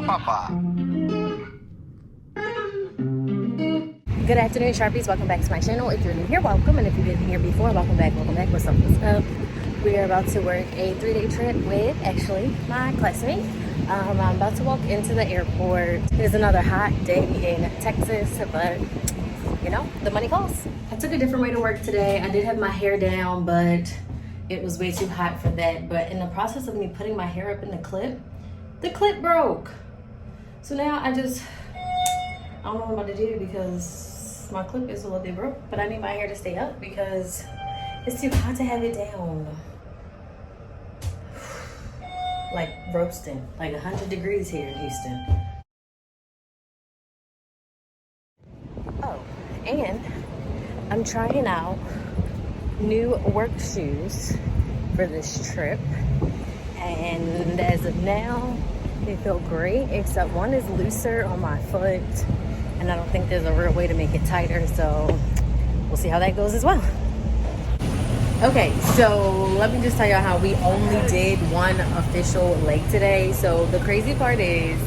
Papa. Good afternoon, Sharpies. Welcome back to my channel. If you're new here, welcome. And if you've been here before, welcome back. What's up, what's up? We are about to work a 3-day trip with, actually, my classmate. I'm about to walk into the airport. It is another hot day in Texas, but, you know, the money calls. I took a different way to work today. I did have my hair down, but it was way too hot for that. But in the process of me putting my hair up in the clip broke. So now I don't know what I'm about to do because my clip is a little bit broke, but I need my hair to stay up because it's too hot to have it down. Like roasting, like 100 degrees here in Houston. Oh, and I'm trying out new work shoes for this trip. And as of now, they feel great, except one is looser on my foot. And I don't think there's a real way to make it tighter, so we'll see how that goes as well. Okay, so let me just tell y'all how we only did one official leg today. So the crazy part is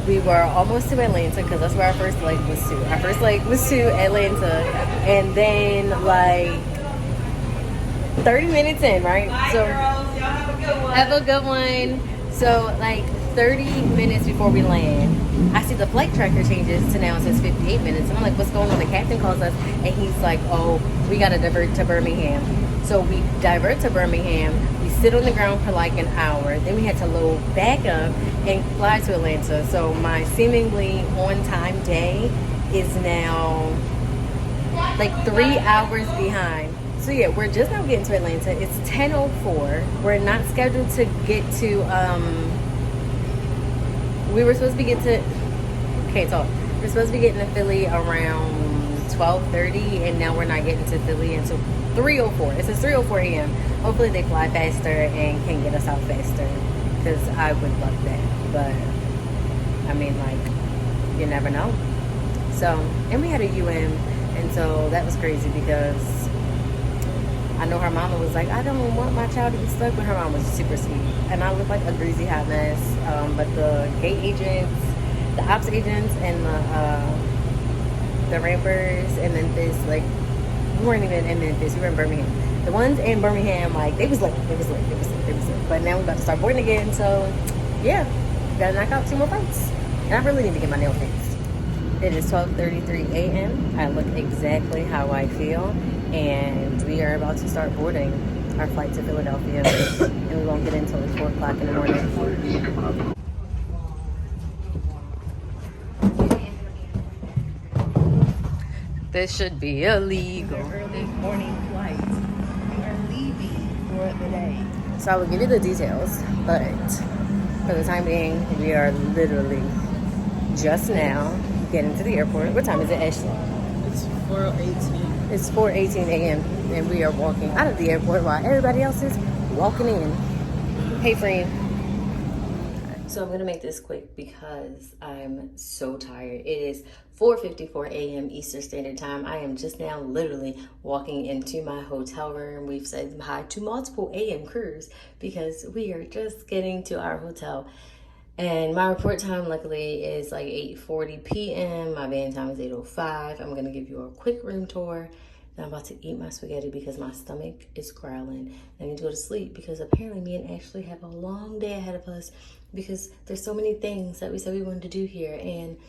we were almost to Atlanta because that's where our first leg was to. Our first leg was to Atlanta, and then like 30 minutes in, right? Bye, so girls. Y'all have a good one. Have a good one. So like 30 minutes before we land, I see the flight tracker changes to now it says 58 minutes. And I'm like, what's going on? The captain calls us and he's like, oh, we got to divert to Birmingham. So we divert to Birmingham. We sit on the ground for like an hour. Then we had to load back up and fly to Atlanta. So my seemingly on-time day is now like 3 hours behind. So yeah, we're just now getting to Atlanta. It's 10:04. We're not scheduled to get to, we were supposed to be getting to, can't talk. We're supposed to be getting to Philly around 12:30, and now we're not getting to Philly until 3:04. It says 3:04 a.m. Hopefully they fly faster and can get us out faster, because I would love that. But, I mean, like, you never know. So, and we had a UM, and so that was crazy because I know her mama was like, I don't want my child to be stuck, but her mom was super sweet. And I looked like a greasy hot mess. But the gate agents, the ops agents, and the rampers, and Memphis, like, we weren't even in Memphis, we were in Birmingham. The ones in Birmingham, like, they was late. But now we're about to start boarding again, so yeah, gotta knock out 2 more flights. And I really need to get my nail fixed. It is 12:33 a.m. I look exactly how I feel, and we are about to start boarding our flight to Philadelphia, and we won't get in until 4 o'clock in the morning. This should be illegal. Early morning flight. We are leaving for the day. So I will give you the details, but for the time being, we are literally just now getting to the airport. What time is it, Ashley? It's 4:18. It's 4:18 a.m. and we are walking out of the airport while everybody else is walking in. Hey, friend. So I'm gonna make this quick because I'm so tired. It is 4:54 a.m. Eastern Standard Time. I am just now literally walking into my hotel room. We've said hi to multiple AM crews because we are just getting to our hotel. And my report time, luckily, is like 8:40 p.m. My van time is 8:05. I'm going to give you a quick room tour. Then I'm about to eat my spaghetti because my stomach is growling. I need to go to sleep because apparently me and Ashley have a long day ahead of us because there's so many things that we said we wanted to do here. And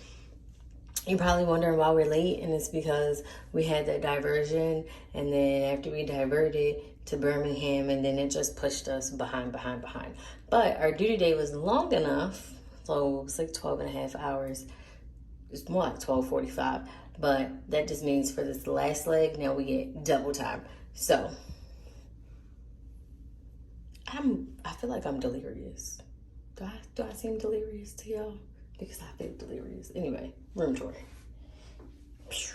you're probably wondering why we're late, and it's because we had that diversion, and then after we diverted to Birmingham, and then it just pushed us behind. But our duty day was long enough, so it was like 12 and a half hours. It's more like 12:45, but that just means for this last leg, now we get double time. So I feel like I'm delirious. Do I seem delirious to y'all? Because I feel delirious. Anyway, room tour. Phew.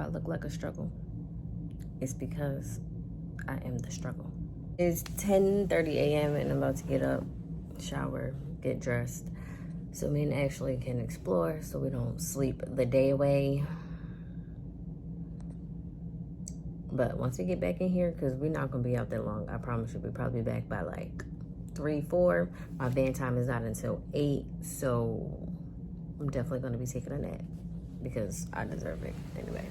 I look like a struggle, it's because I am the struggle. It's 10:30 a.m. and I'm about to get up, shower, get dressed, so me and Ashley can explore so we don't sleep the day away. But once we get back in here, because we're not going to be out that long, I promise you, we'll probably be back by like 3, 4. My van time is not until 8, so I'm definitely going to be taking a nap because I deserve it anyway.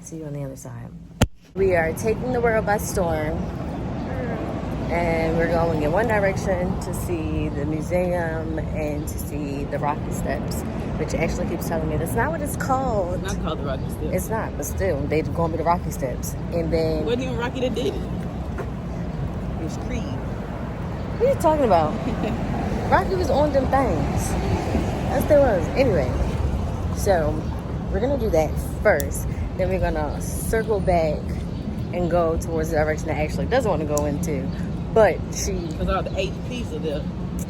See you on the other side. We are taking the world by storm, and we're going in one direction to see the museum and to see the Rocky Steps, which Ashley keeps telling me that's not what it's called. It's not called the Rocky Steps. It's not, but still, they're going to be the Rocky Steps. And then... It wasn't even Rocky that did it. It was Creed. What are you talking about? Rocky was on them things. Yes, there was. Anyway, so we're going to do that first. Then we're going to circle back and go towards the direction that Ashley doesn't want to go into. But she... Because all the HPs are there.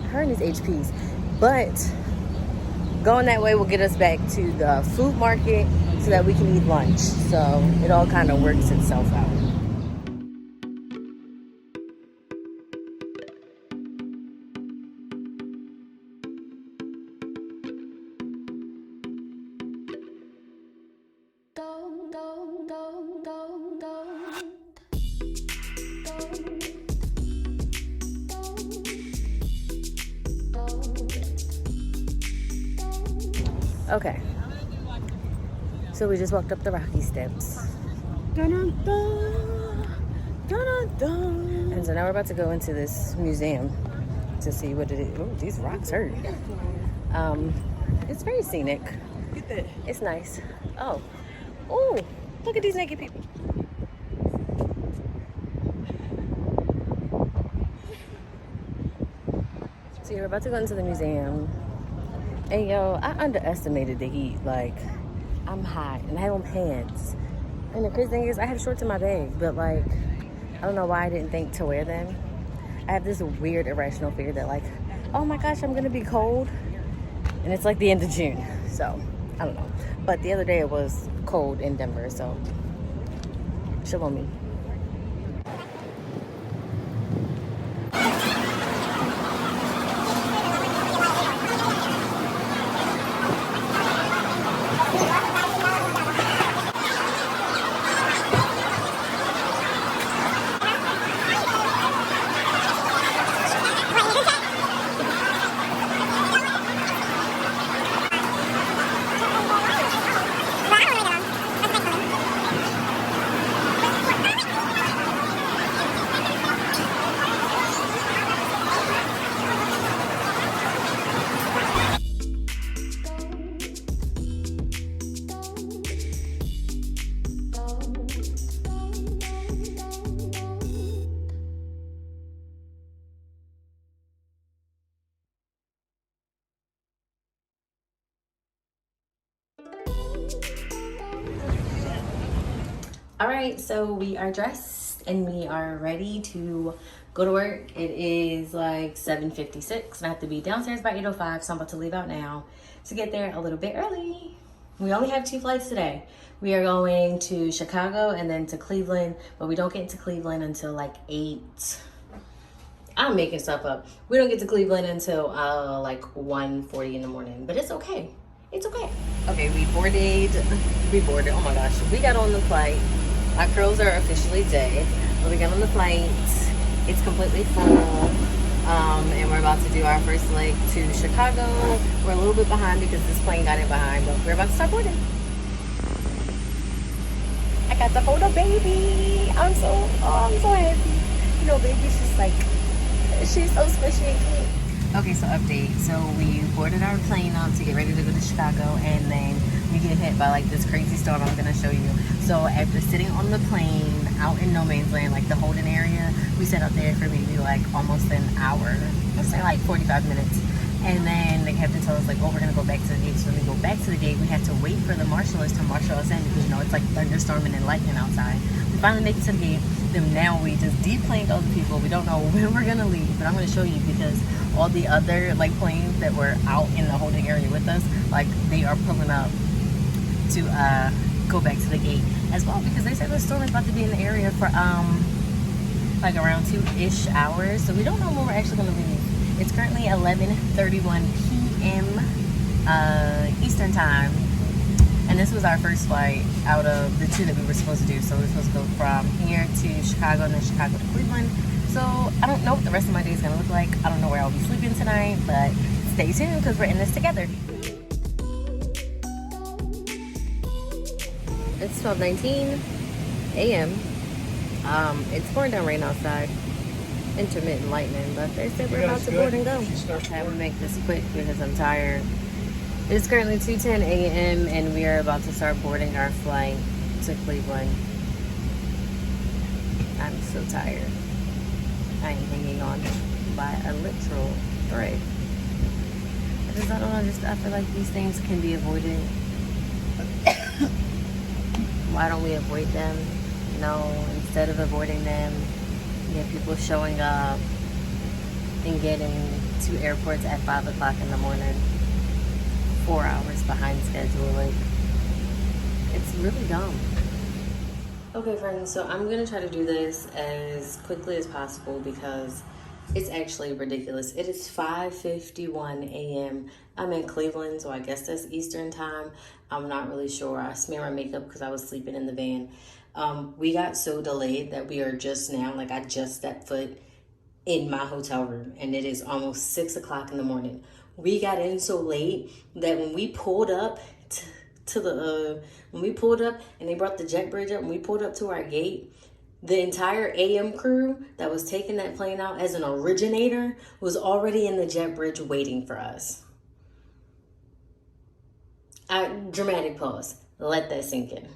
Her and his HPs. But going that way will get us back to the food market so that we can eat lunch. So it all kind of works itself out. Okay, so we just walked up the Rocky Steps. Dun, dun, dun, dun. And so now we're about to go into this museum to see what it is. Oh, these rocks hurt. It's very scenic. Get that. It's nice. Oh, look at these naked people. So you're about to go into the museum. And yo, I underestimated the heat. Like, I'm hot and I have on pants. And the crazy thing is, I have shorts in my bag, but like, I don't know why I didn't think to wear them. I have this weird irrational fear that like, oh my gosh, I'm gonna be cold. And it's like the end of June, so I don't know. But the other day it was cold in Denver, so chill on me. All right, so we are dressed and we are ready to go to work. It is like 7:56 and I have to be downstairs by 8:05, so I'm about to leave out now to get there a little bit early. We only have 2 flights today. We are going to Chicago and then to Cleveland, but we don't get to Cleveland until like 8. I'm making stuff up. We don't get to Cleveland until like 1:40 in the morning, but it's okay. It's okay. Okay, we boarded, oh my gosh. We got on the flight. My curls are officially dead, but we got on the flight. It's completely full. And we're about to do our first leg to Chicago. We're a little bit behind because this plane got in behind, but we're about to start boarding. I got to hold a baby. I'm so happy. You know, baby's just like, she's so squishy and cute. Okay, so update. So we boarded our plane up to get ready to go to Chicago, and then we get hit by like this crazy storm I'm gonna show you. So after sitting on the plane out in no man's land, like the Holden area, we sat up there for maybe like almost an hour. Let's say like 45 minutes. And then the captain told us like, oh, we're gonna go back to the gate. So when we go back to the gate, we had to wait for the marshals to marshal us in because you know it's like thunderstorming and lightning outside. We finally make it to the gate. Then now we just deplaned all the people. We don't know when we're gonna leave, but I'm gonna show you because all the other like planes that were out in the holding area with us, like they are pulling up to go back to the gate as well, because they said the storm is about to be in the area for like around 2-ish hours. So we don't know when we're actually going to leave. It's currently 11:31 p.m. Eastern time, and this was our first flight out of the 2 that we were supposed to do. So we were supposed to go from here to Chicago and then Chicago to Cleveland. So I don't know what the rest of my day is going to look like. I don't know where I'll be sleeping tonight, but stay tuned because we're in this together. It's 12:19 a.m. It's pouring down rain outside. Intermittent lightning, but they said we're about to board and go. I will make this quick because I'm tired. It's currently 2:10 a.m. and we are about to start boarding our flight to Cleveland. I'm so tired. I am hanging on by a literal thread. I don't understand. I feel like these things can be avoided. Why don't we avoid them? No, instead of avoiding them, you have people showing up and getting to airports at 5 o'clock in the morning, 4 hours behind schedule. Like, it's really dumb. Okay, friends, so I'm gonna try to do this as quickly as possible because it's actually ridiculous. It is 5:51 a.m. I'm in Cleveland, so I guess that's Eastern time. I'm not really sure. I smear my makeup because I was sleeping in the van. We got so delayed that we are just now, like I just stepped foot in my hotel room and it is almost 6 o'clock in the morning. We got in so late that when we pulled up when we pulled up and they brought the jet bridge up, when we pulled up to our gate, the entire AM crew that was taking that plane out as an originator was already in the jet bridge waiting for us. Dramatic pause. Let that sink in.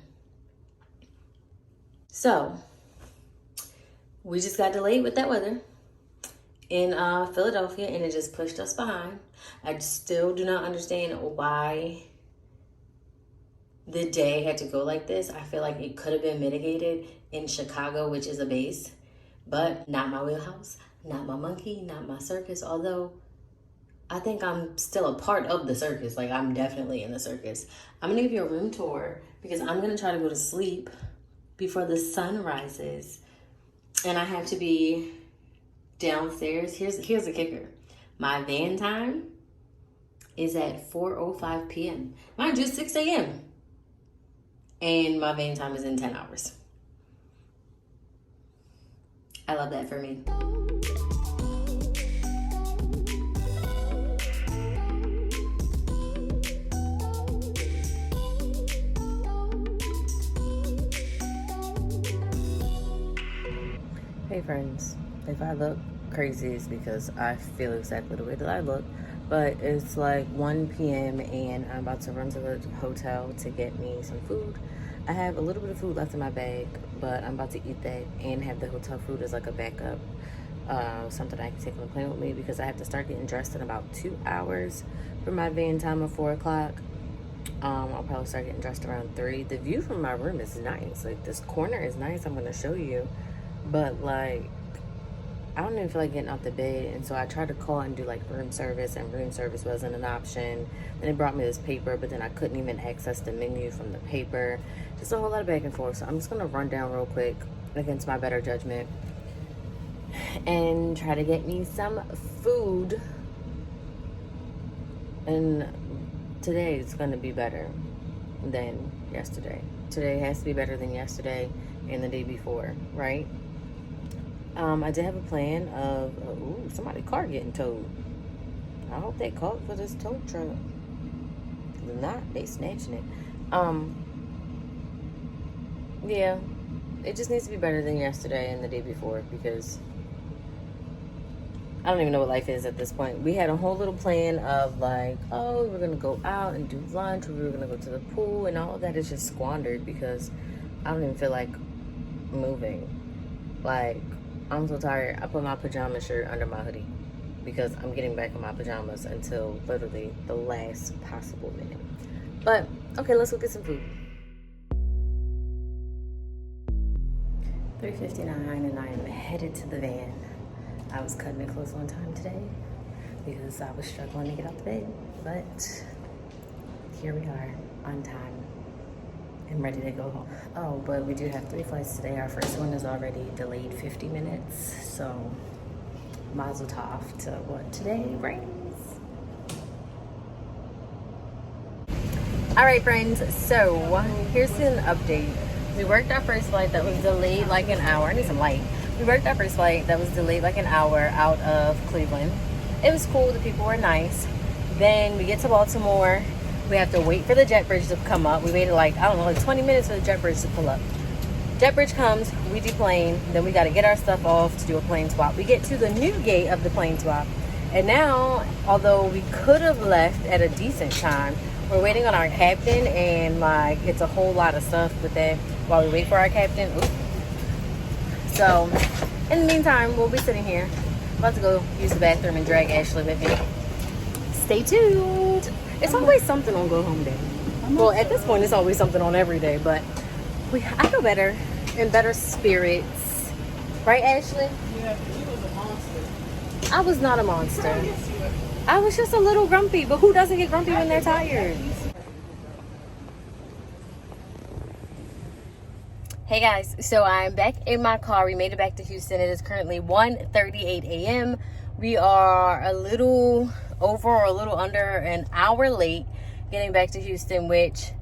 So, we just got delayed with that weather in Philadelphia, and it just pushed us behind. I still do not understand why the day had to go like this. I feel like it could have been mitigated in Chicago, which is a base, but not my wheelhouse, not my monkey, not my circus, although I think I'm still a part of the circus. Like, I'm definitely in the circus. I'm gonna give you a room tour because I'm gonna try to go to sleep before the sun rises, and I have to be downstairs. Here's the kicker. My van time is at 4:05 p.m. Mind you, it's 6 a.m. and my van time is in 10 hours. I love that for me. Hey friends, if I look crazy it's because I feel exactly the way that I look, but it's like 1 p.m. and I'm about to run to the hotel to get me some food. I have a little bit of food left in my bag, but I'm about to eat that and have the hotel food as like a backup, something I can take on the plane with me because I have to start getting dressed in about 2 hours for my van time of 4 o'clock. I'll probably start getting dressed around 3. The view from my room is nice. Like, this corner is nice. I'm going to show you. But, like, I don't even feel like getting out the bed. And so I tried to call and do, like, room service. And room service wasn't an option. Then it brought me this paper. But then I couldn't even access the menu from the paper. Just a whole lot of back and forth. So I'm just going to run down real quick against my better judgment. And try to get me some food. And today is going to be better than yesterday. Today has to be better than yesterday and the day before, right? I did have a plan of, somebody's car getting towed. I hope they called for this tow truck. If not, they snatching it. Yeah, it just needs to be better than yesterday and the day before because I don't even know what life is at this point. We had a whole little plan of like, oh, we were going to go out and do lunch, or we were going to go to the pool, and all of that is just squandered because I don't even feel like moving. Like, I'm so tired. I put my pajama shirt under my hoodie because I'm getting back in my pajamas until literally the last possible minute. But, okay, let's go get some food. 3:59 and I am headed to the van. I was cutting it close on time today because I was struggling to get out the bed, but here we are on time am ready to go home. Oh, but we do have 3 flights today. Our first one is already delayed 50 minutes. So, mazel tov to what today brings. All right, friends. So, here's an update. We worked our first flight that was delayed like an hour. I need some light. We worked our first flight that was delayed like an hour out of Cleveland. It was cool. The people were nice. Then we get to Baltimore. We have to wait for the jet bridge to come up. We waited like, I don't know, like 20 minutes for the jet bridge to pull up. Jet bridge comes, we deplane. Then we got to get our stuff off to do a plane swap. We get to the new gate of the plane swap. And now, although we could have left at a decent time, we're waiting on our captain. And like, it's a whole lot of stuff with that while we wait for our captain. Oops. So, in the meantime, we'll be sitting here. About to go use the bathroom and drag Ashley with me. Stay tuned. It's always something on Go Home Day. Well, at this point, it's always something on every day. But I feel better, in better spirits. Right, Ashley? Yeah, you was a monster. I was not a monster. Yes, you were. I was just a little grumpy. But who doesn't get grumpy when they're tired? Hey guys, so I'm back in my car. We made it back to Houston. It is currently 1:38 a.m. We are a little over or a little under an hour late getting back to Houston, which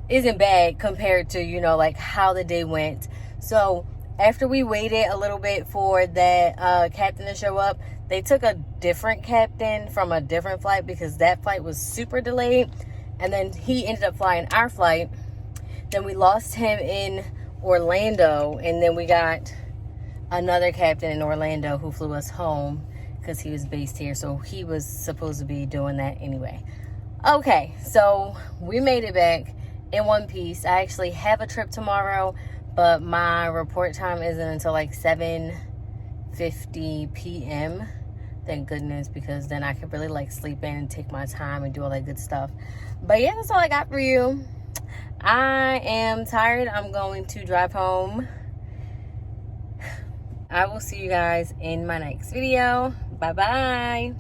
isn't bad compared to, you know, like how the day went. So after we waited a little bit for that captain to show up, they took a different captain from a different flight because that flight was super delayed. And then he ended up flying our flight. Then we lost him in Orlando, and then we got another captain in Orlando who flew us home because he was based here, so he was supposed to be doing that anyway. Okay, so we made it back in one piece. I actually have a trip tomorrow, but my report time isn't until like 7:50 p.m. Thank goodness, because then I could really like sleep in and take my time and do all that good stuff. But yeah, that's all I got for you. I am tired. I'm going to drive home. I will see you guys in my next video. Bye-bye.